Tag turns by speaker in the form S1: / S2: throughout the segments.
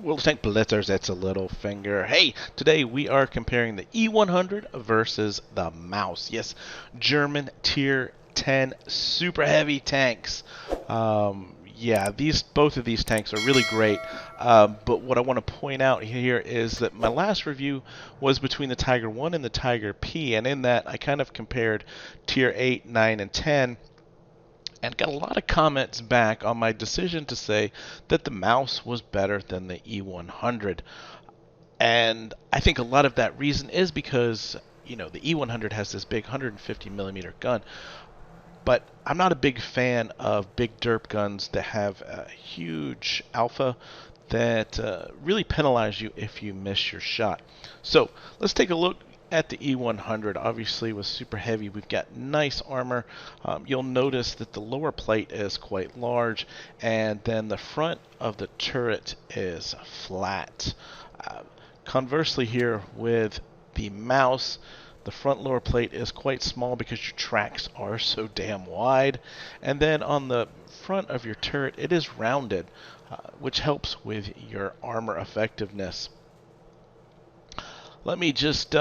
S1: World Tank Blitzers, it's a Littlefinger. Hey, today we are comparing the E100 versus the Mouse. Yes, German Tier 10 super heavy tanks. Yeah, both of these tanks are really great. But what I want to point out here is that my last review was between the Tiger 1 and the Tiger P, and in that I kind of compared Tier 8, 9, and 10. And got a lot of comments back on my decision to say that the Mouse was better than the E100. And I think a lot of that reason is because, the E100 has this big 150 millimeter gun. But I'm not a big fan of big derp guns that have a huge alpha that really penalize you if you miss your shot. So let's take a look at the E100. Obviously with super heavy we've got nice armor. You'll notice that the lower plate is quite large, and then the front of the turret is flat. Conversely here with the Mouse, the front lower plate is quite small because your tracks are so damn wide, and then on the front of your turret it is rounded, which helps with your armor effectiveness. Let me just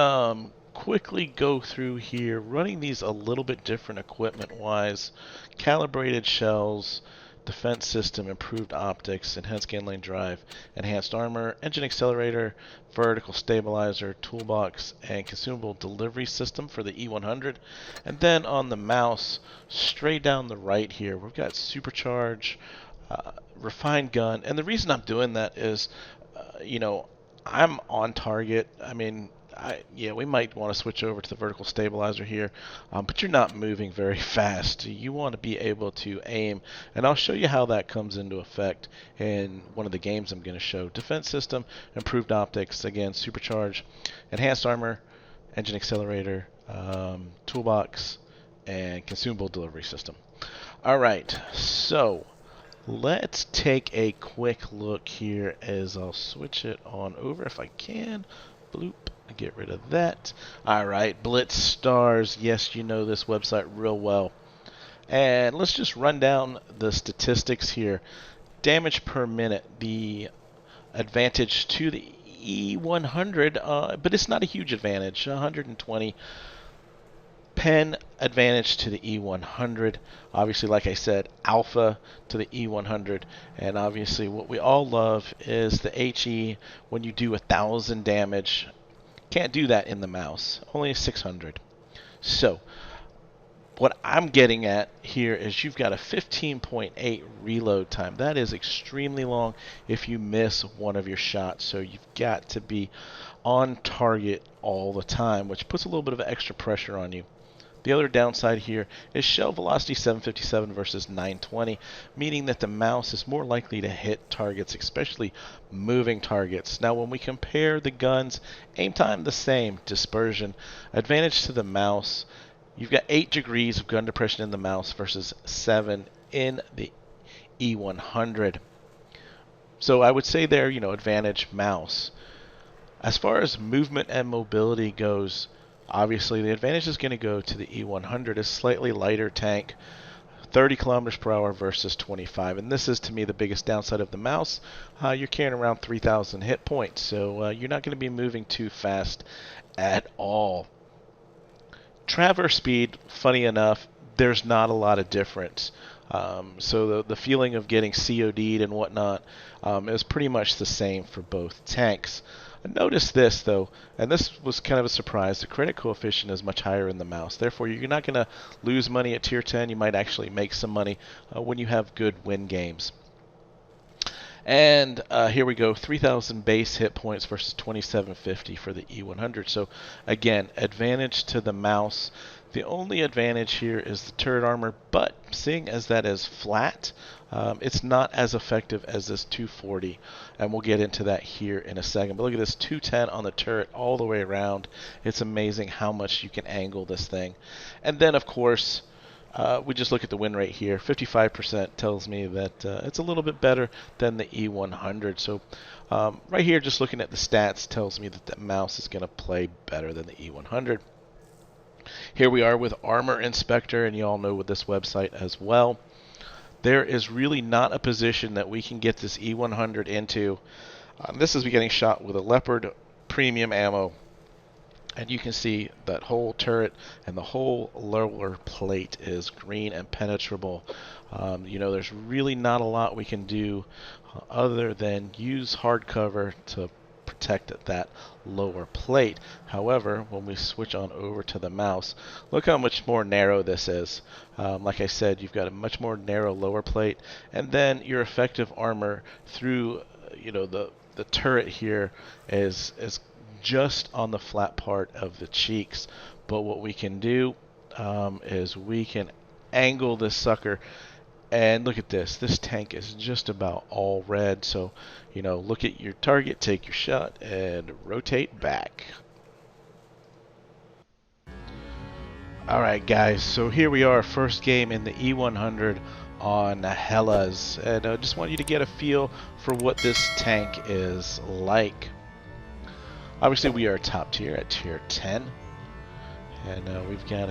S1: quickly go through here, running these a little bit different equipment-wise. Calibrated shells, defense system, improved optics, enhanced gain lane drive, enhanced armor, engine accelerator, vertical stabilizer, toolbox, and consumable delivery system for the E100. And then on the Mouse, straight down the right here, we've got supercharge, refined gun. And the reason I'm doing that is, I'm on target. I mean, we might want to switch over to the vertical stabilizer here, but you're not moving very fast. You want to be able to aim, and I'll show you how that comes into effect in one of the games I'm going to show. Defense system, improved optics, again, supercharge, enhanced armor, engine accelerator, toolbox, and consumable delivery system. All right, so let's take a quick look here as I'll switch it on over if I can. Bloop. Get rid of that. Alright, Blitz Stars. Yes, you know this website real well. And let's just run down the statistics here. Damage per minute. The advantage to the E100, but it's not a huge advantage. 120. Pen advantage to the E100. Obviously, like I said, alpha to the E100. And obviously, what we all love is the HE when you do 1,000 damage. Can't do that in the Mouse. Only 600. So, what I'm getting at here is you've got a 15.8 reload time. That is extremely long if you miss one of your shots. So you've got to be on target all the time, which puts a little bit of extra pressure on you. The other downside here is shell velocity 757 versus 920, meaning that the Mouse is more likely to hit targets, especially moving targets. Now when we compare the guns, aim time the same, dispersion. Advantage to the Mouse, you've got 8 degrees of gun depression in the Mouse versus 7 in the E100. So I would say there, advantage Mouse. As far as movement and mobility goes, obviously, the advantage is going to go to the E100, a slightly lighter tank, 30 kilometers per hour versus 25. And this is, to me, the biggest downside of the Mouse. You're carrying around 3,000 hit points, so you're not going to be moving too fast at all. Traverse speed, funny enough, there's not a lot of difference. So the feeling of getting COD'd and whatnot is pretty much the same for both tanks. Notice this, though, and this was kind of a surprise. The credit coefficient is much higher in the Mouse. Therefore, you're not going to lose money at Tier 10. You might actually make some money when you have good win games. And here we go, 3,000 base hit points versus 2,750 for the E100. So, again, advantage to the Mouse. The only advantage here is the turret armor, but seeing as that is flat, it's not as effective as this 240, and we'll get into that here in a second. But look at this 210 on the turret all the way around. It's amazing how much you can angle this thing. And then, of course, we just look at the win rate here. 55% tells me that it's a little bit better than the E100. So right here, just looking at the stats, tells me that the Mouse is going to play better than the E100. Here we are with Armor Inspector, and you all know with this website as well. There is really not a position that we can get this E100 into This is getting shot with a Leopard premium ammo. And you can see that whole turret and the whole lower plate is green and penetrable. You know, there's really not a lot we can do other than use hardcover to protect that lower plate. However, when we switch on over to the mouse, look how much more narrow this is. Like I said, you've got a much more narrow lower plate, and then your effective armor through, you know, the turret here is just on the flat part of the cheeks. But what we can do is we can angle this sucker, and look at this. This tank is just about all red. So, you know, look at your target, take your shot, and rotate back. Alright guys, so here we are, first game in the E100 on Hellas. And I just want you to get a feel for what this tank is like. Obviously, we are top tier at tier 10, and we've got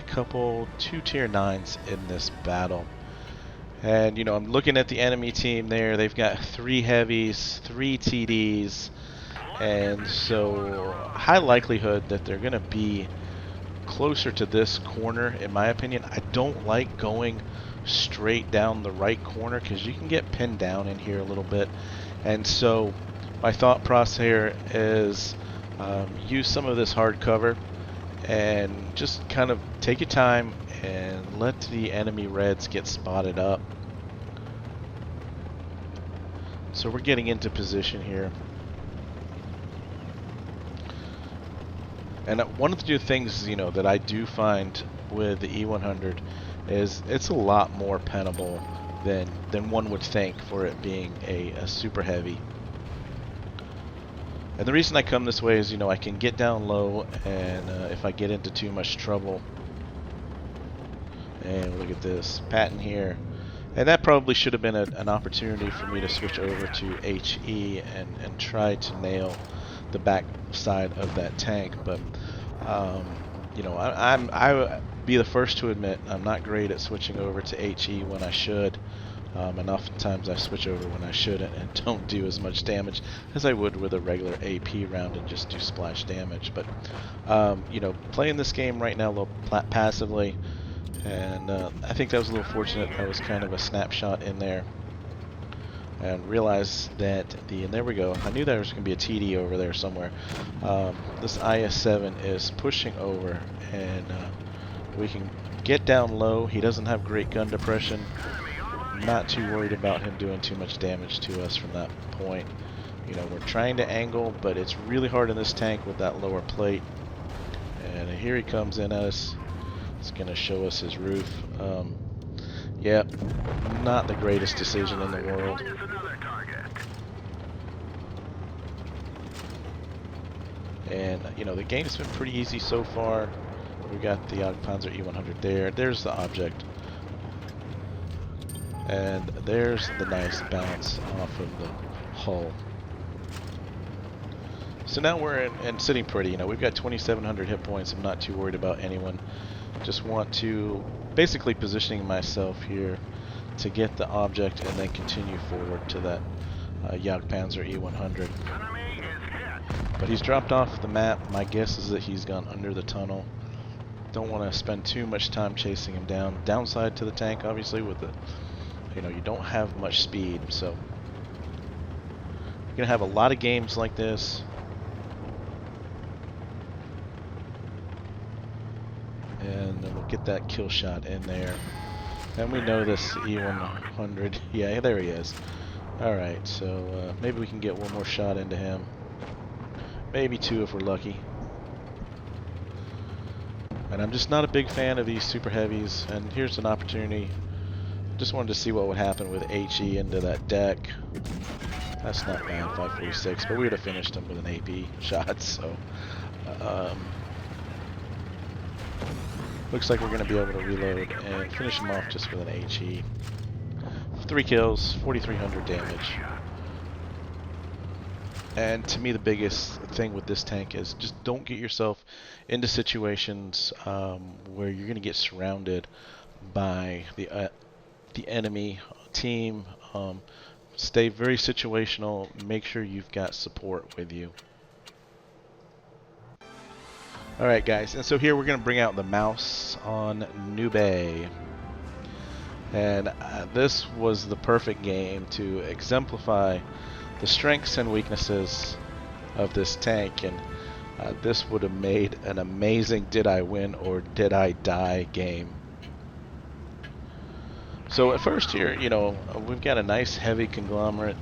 S1: two tier 9s in this battle. And, you know, I'm looking at the enemy team there. They've got 3 heavies, 3 TDs, and so high likelihood that they're going to be closer to this corner, in my opinion. I don't like going straight down the right corner because you can get pinned down in here a little bit. And so my thought process here is use some of this hard cover and just kind of take your time and let the enemy reds get spotted up. So we're getting into position here. And one of the things, you know, that I do find with the E100 is it's a lot more pennable than one would think for it being a super heavy. And the reason I come this way is, you know, I can get down low, and if I get into too much trouble, and look at this, Patton here, and that probably should have been an opportunity for me to switch over to HE and try to nail the back side of that tank. But you know, I would be the first to admit I'm not great at switching over to HE when I should. And oftentimes I switch over when I shouldn't and don't do as much damage as I would with a regular AP round and just do splash damage. But you know, playing this game right now a little passively, and I think that was a little fortunate. That was kind of a snapshot in there, and realized that and there we go. I knew there was going to be a TD over there somewhere. This IS-7 is pushing over, and we can get down low. He doesn't have great gun depression. Not too worried about him doing too much damage to us from that point. You know, we're trying to angle, but it's really hard in this tank with that lower plate. And here he comes in at us. It's going to show us his roof. Yep, not the greatest decision in the world. And, you know, the game's been pretty easy so far. We got the Panzer E100 there. There's the object. And there's the nice bounce off of the hull. So now we're in sitting pretty. You know, we've got 2,700 hit points. I'm not too worried about anyone. Just want to basically positioning myself here to get the object and then continue forward to that Panzer E100. But he's dropped off the map. My guess is that he's gone under the tunnel. Don't want to spend too much time chasing him down. Downside to the tank, obviously, with the, you know, you don't have much speed, so you're gonna have a lot of games like this. And then we'll get that kill shot in there. And we know this E100. Yeah, there he is. Alright, so maybe we can get one more shot into him. Maybe 2 if we're lucky. And I'm just not a big fan of these super heavies. And here's an opportunity. Just wanted to see what would happen with HE into that deck. That's not bad, 546, but we would have finished him with an AP shot, so looks like we're going to be able to reload and finish him off just with an HE. 3 kills, 4,300 damage. And to me, the biggest thing with this tank is just don't get yourself into situations where you're going to get surrounded by the enemy team. stay very situational. Make sure you've got support with you. Alright guys, and so here we're going to bring out the mouse on Nube. And this was the perfect game to exemplify the strengths and weaknesses of this tank, and this would have made an amazing did I win or did I die game. So at first here, you know, we've got a nice heavy conglomerate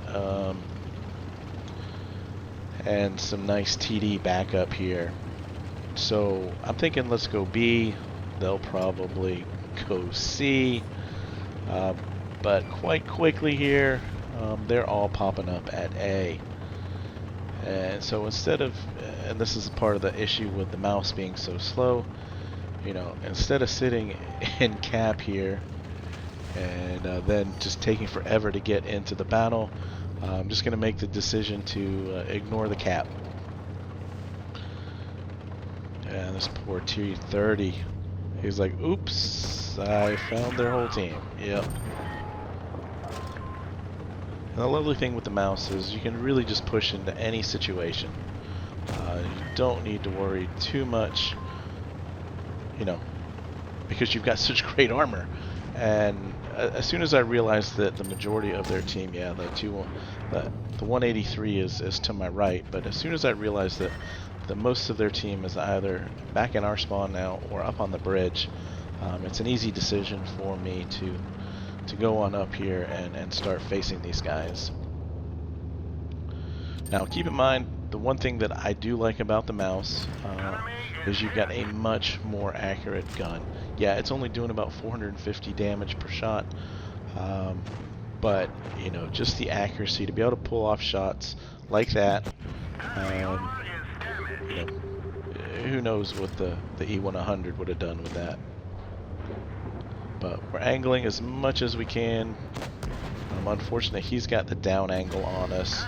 S1: and some nice TD backup here. So I'm thinking let's go B. They'll probably go C. But quite quickly here, they're all popping up at A. And so instead of, and this is part of the issue with the mouse being so slow, you know, instead of sitting in cap here and then just taking forever to get into the battle, I'm just going to make the decision to ignore the cap. And this poor T30, he's like, oops, I found their whole team. Yep. And the lovely thing with the mouse is you can really just push into any situation. You don't need to worry too much, you know, because you've got such great armor. And as soon as I realized that the majority of their team, yeah, the 183 is to my right, but as soon as I realized that the most of their team is either back in our spawn now or up on the bridge, it's an easy decision for me to go on up here and start facing these guys. Now keep in mind, the one thing that I do like about the mouse is you've got a much more accurate gun. Yeah, it's only doing about 450 damage per shot, but you know, just the accuracy to be able to pull off shots like that. You know, who knows what the E100 would have done with that. But we're angling as much as we can. Unfortunately, he's got the down angle on us,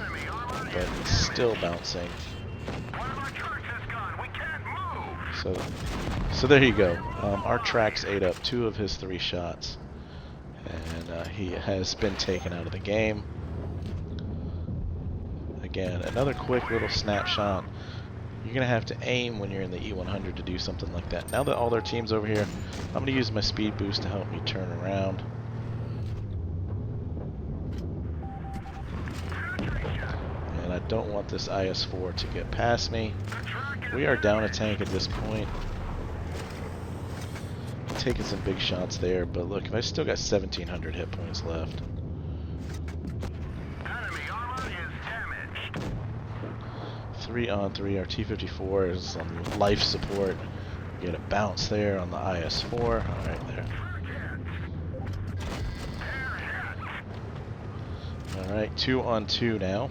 S1: but it's still bouncing. So there you go. Our tracks ate up 2 of his 3 shots, and he has been taken out of the game. Again, another quick little snapshot. You're going to have to aim when you're in the E100 to do something like that. Now that all their team's over here, I'm going to use my speed boost to help me turn around. And I don't want this IS-4 to get past me. We are down a tank at this point. Taking some big shots there, but look, I still got 1,700 hit points left. 3-on-3, our T-54 is on life support. Get a bounce there on the IS-4. Alright, there. Alright, 2-on-2 now.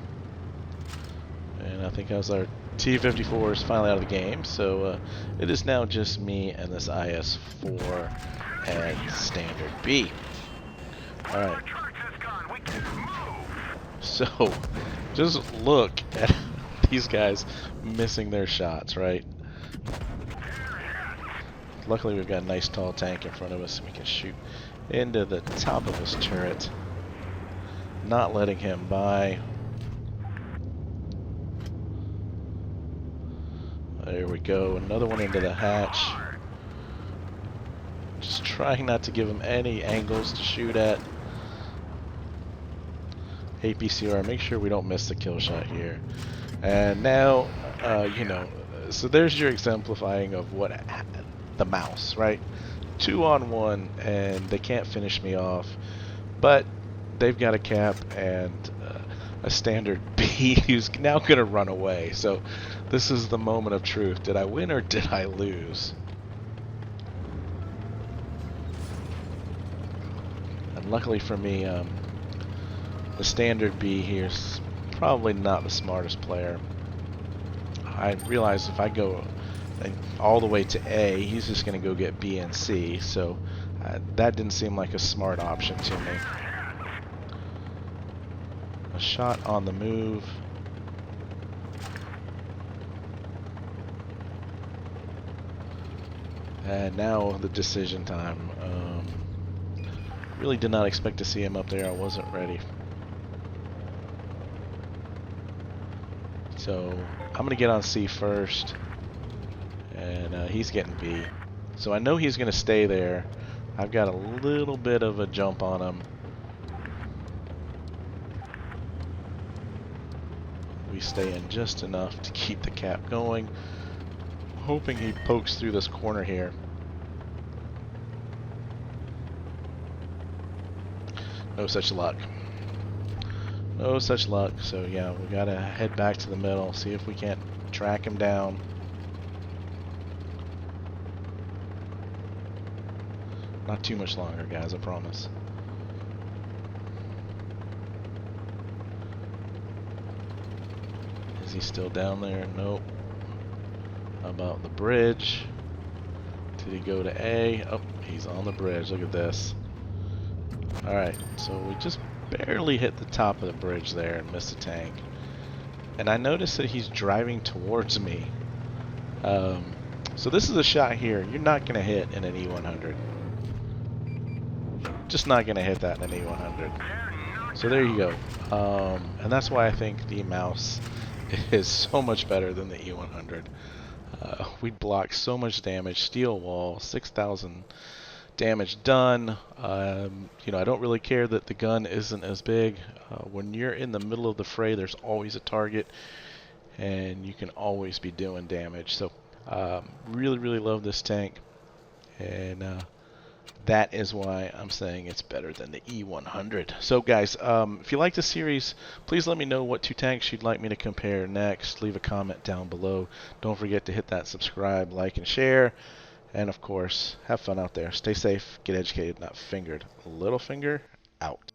S1: And I think as our T-54 is finally out of the game, so it is now just me and this IS-4 and standard B. Alright. So, just look at these guys missing their shots, right? Luckily we've got a nice tall tank in front of us, and we can shoot into the top of his turret, not letting him by. There we go, another one into the hatch. Just trying not to give him any angles to shoot at. APCR, make sure we don't miss the kill shot here. And now, you know, so there's your exemplifying of what the mouse, right? 2-on-1, and they can't finish me off, but they've got a cap and a standard B who's now going to run away. So this is the moment of truth. Did I win or did I lose? And luckily for me, the standard B here is probably not the smartest player. I realize if I go all the way to A, he's just going to go get B and C, so that didn't seem like a smart option to me. A shot on the move. And now the decision time. Really did not expect to see him up there. I wasn't ready. So I'm going to get on C first, and he's getting B. So I know he's going to stay there. I've got a little bit of a jump on him. We stay in just enough to keep the cap going. Hoping he pokes through this corner here. No such luck. No such luck. So yeah, we gotta head back to the middle, see if we can't track him down. Not too much longer, guys, I promise. Is he still down there? Nope. How about the bridge? Did he go to A? Oh, he's on the bridge. Look at this. Alright, so we just barely hit the top of the bridge there and missed a tank. And I noticed that he's driving towards me. So this is a shot here you're not going to hit in an E100. Just not going to hit that in an E100. So there you go. And that's why I think the mouse is so much better than the E100. We block so much damage. Steel wall, 6,000 damage done. You know, I don't really care that the gun isn't as big. When you're in the middle of the fray, there's always a target, and you can always be doing damage. So really, really love this tank, and that is why I'm saying it's better than the E100. So guys, if you like the series, please let me know what two tanks you'd like me to compare next. Leave a comment down below. Don't forget to hit that subscribe, like, and share. And of course, have fun out there. Stay safe, get educated, not fingered. Littlefinger, out.